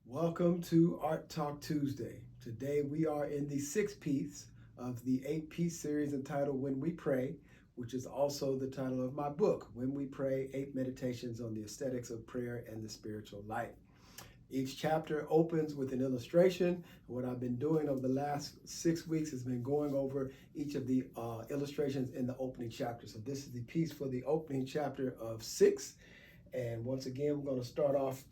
Welcome to Art Talk Tuesday. Today we are in the sixth piece of the eight-piece series entitled When We Pray, which is also the title of my book, When We Pray, 8 Meditations on the Aesthetics of Prayer and the Spiritual Life. Each chapter opens with an illustration. What I've been doing over the last 6 weeks has been going over each of the illustrations in the opening chapter. So this is the piece for the opening chapter of 6. And once again, we're going to start off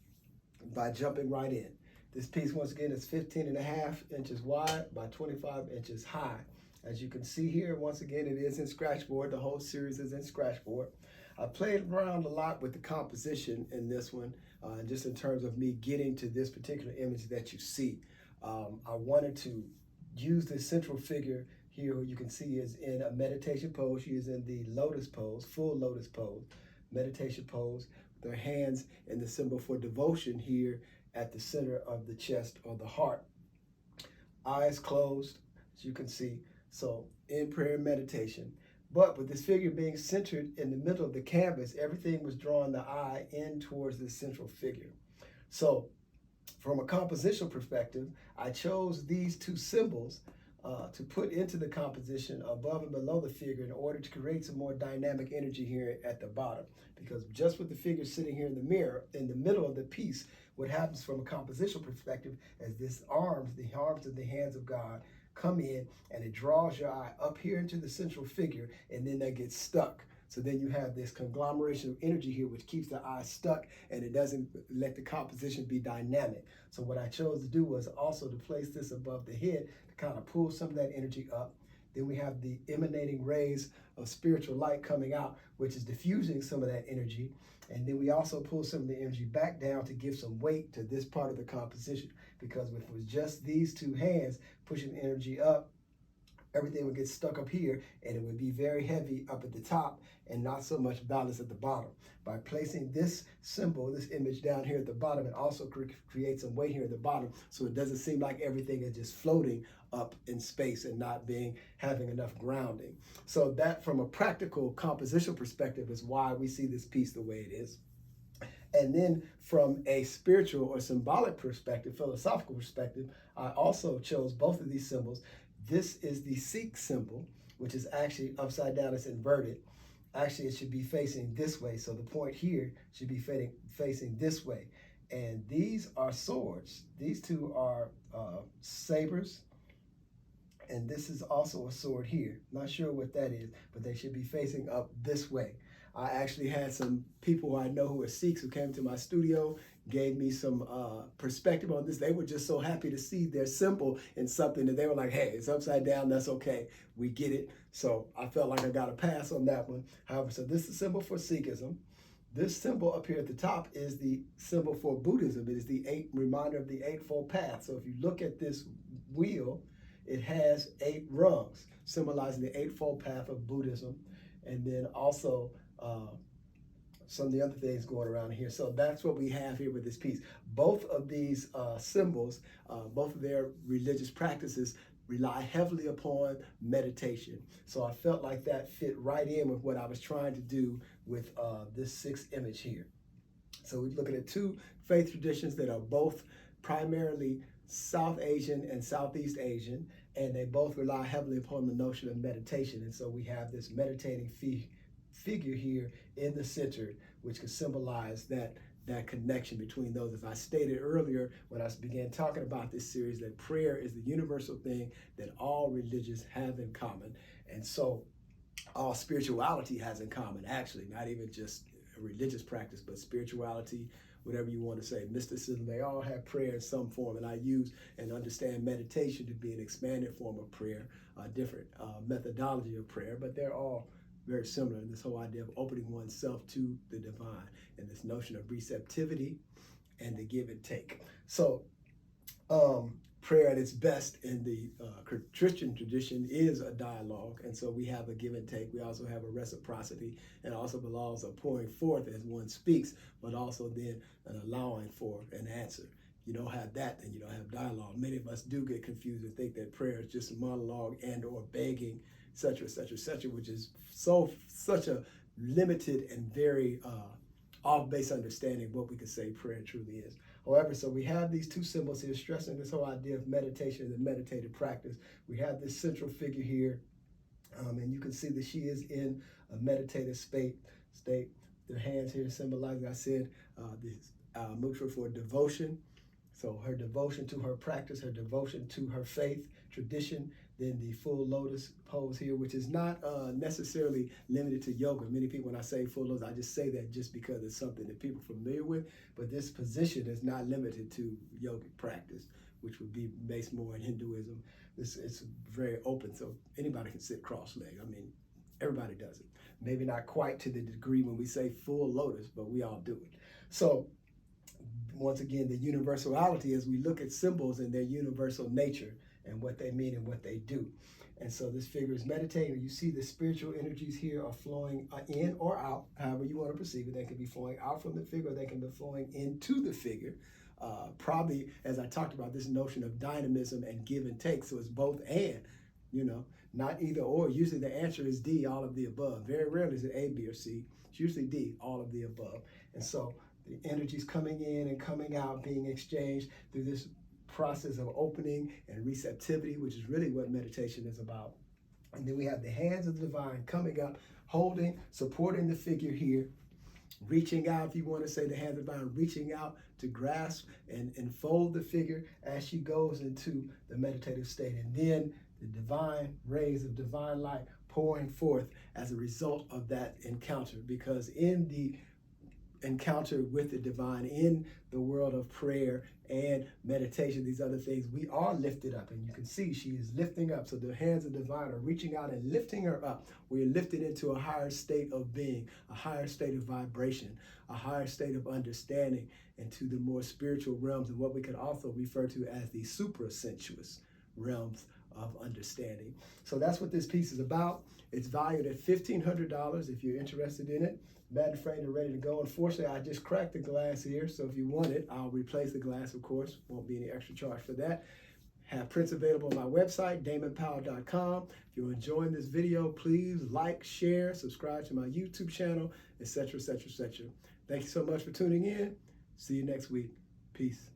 by jumping right in. This piece, once again, is 15.5 inches wide by 25 inches high. As you can see here, once again, it is in Scratchboard. The whole series is in Scratchboard. I played around a lot with the composition in this one, just in terms of me getting to this particular image that you see. I wanted to use this central figure here, who you can see is in a meditation pose. She is in the lotus pose, full lotus pose, meditation pose, their hands in the symbol for devotion here at the center of the chest or the heart. Eyes closed, as you can see. So in prayer and meditation. But with this figure being centered in the middle of the canvas, everything was drawing the eye in towards this central figure. So from a compositional perspective, I chose these two symbols to put into the composition above and below the figure in order to create some more dynamic energy here at the bottom. Because just with the figure sitting here in the mirror, in the middle of the piece, what happens from a compositional perspective is the arms and the hands of God come in and it draws your eye up here into the central figure, and then that gets stuck. So then you have this conglomeration of energy here, which keeps the eye stuck and it doesn't let the composition be dynamic. So what I chose to do was also to place this above the head to kind of pull some of that energy up. Then we have the emanating rays of spiritual light coming out, which is diffusing some of that energy. And then we also pull some of the energy back down to give some weight to this part of the composition. Because if it was just these two hands pushing the energy up, everything would get stuck up here and it would be very heavy up at the top and not so much balance at the bottom. By placing this symbol, this image down here at the bottom, it also creates some weight here at the bottom, so it doesn't seem like everything is just floating up in space and not having enough grounding. So that, from a practical compositional perspective, is why we see this piece the way it is. And then from a spiritual or symbolic perspective, philosophical perspective, I also chose both of these symbols. This is the Sikh symbol, which is actually upside down, it's inverted. Actually, it should be facing this way. So the point here should be facing this way. And these are swords. These two are sabers. And this is also a sword here. Not sure what that is, but they should be facing up this way. I actually had some people I know who are Sikhs who came to my studio, gave me some perspective on this. They were just so happy to see their symbol in something that they were like, hey, it's upside down, that's okay, we get it. So I felt like I got a pass on that one. However, so this is the symbol for Sikhism. This symbol up here at the top is the symbol for Buddhism. It is the reminder of the Eightfold Path. So if you look at this wheel, it has 8 rungs, symbolizing the Eightfold Path of Buddhism. And then also some of the other things going around here. So that's what we have here with this piece. Both of these symbols, both of their religious practices rely heavily upon meditation. So I felt like that fit right in with what I was trying to do with this 6th image here. So we're looking at 2 faith traditions that are both primarily South Asian and Southeast Asian, and they both rely heavily upon the notion of meditation. And so we have this meditating figure here in the center, which can symbolize that connection between those. As I stated earlier when I began talking about this series, that prayer is the universal thing that all religions have in common. And so all spirituality has in common, actually, not even just a religious practice, but spirituality, whatever you want to say, mysticism, they all have prayer in some form. And I use and understand meditation to be an expanded form of prayer, a different methodology of prayer, but they're all very similar in this whole idea of opening oneself to the divine and this notion of receptivity and the give and take. So prayer at its best in the Christian tradition is a dialogue, and so we have a give and take. We also have a reciprocity, and also belongs a pouring forth as one speaks, but also then an allowing for an answer. If you don't have that, then you don't have dialogue. Many of us do get confused and think that prayer is just a monologue and or begging, etc., etc., etc., which is such a limited and very off-base understanding of what we could say prayer truly is. However, so we have these two symbols here stressing this whole idea of meditation and meditative practice. We have this central figure here, and you can see that she is in a meditative state. The hands here symbolize, I said, this mudra for devotion. So her devotion to her practice, her devotion to her faith, tradition, then the full lotus pose here, which is not necessarily limited to yoga. Many people, when I say full lotus, I just say that just because it's something that people are familiar with, but this position is not limited to yogic practice, which would be based more in Hinduism. It's very open, so anybody can sit cross-legged. I mean, everybody does it. Maybe not quite to the degree when we say full lotus, but we all do it. So once again, the universality as we look at symbols and their universal nature and what they mean and what they do. And so this figure is meditating. You see the spiritual energies here are flowing in or out, however you want to perceive it. They can be flowing out from the figure, or they can be flowing into the figure. Probably, as I talked about, this notion of dynamism and give and take. So it's both and, not either or. Usually the answer is D, all of the above. Very rarely is it A, B, or C. It's usually D, all of the above. And so the energies coming in and coming out, being exchanged through this process of opening and receptivity, which is really what meditation is about. And then we have the hands of the divine coming up, holding, supporting the figure here, reaching out, if you want to say the hands of the divine, reaching out to grasp and enfold the figure as she goes into the meditative state. And then the divine rays of divine light pouring forth as a result of that encounter, because in the encounter with the divine, in the world of prayer and meditation, these other things, we are lifted up, and you can see she is lifting up. So the hands of divine are reaching out and lifting her up. We are lifted into a higher state of being, a higher state of vibration, a higher state of understanding, into the more spiritual realms, and what we could also refer to as the suprasensuous realms of understanding. So that's what this piece is about. It's valued at $1,500 if you're interested in it. Matte and framed and ready to go. Unfortunately, I just cracked the glass here, so if you want it, I'll replace the glass, of course. Won't be any extra charge for that. Have prints available on my website, DamonPowell.com. If you're enjoying this video, please like, share, subscribe to my YouTube channel, etc., etc., etc. Thank you so much for tuning in. See you next week. Peace.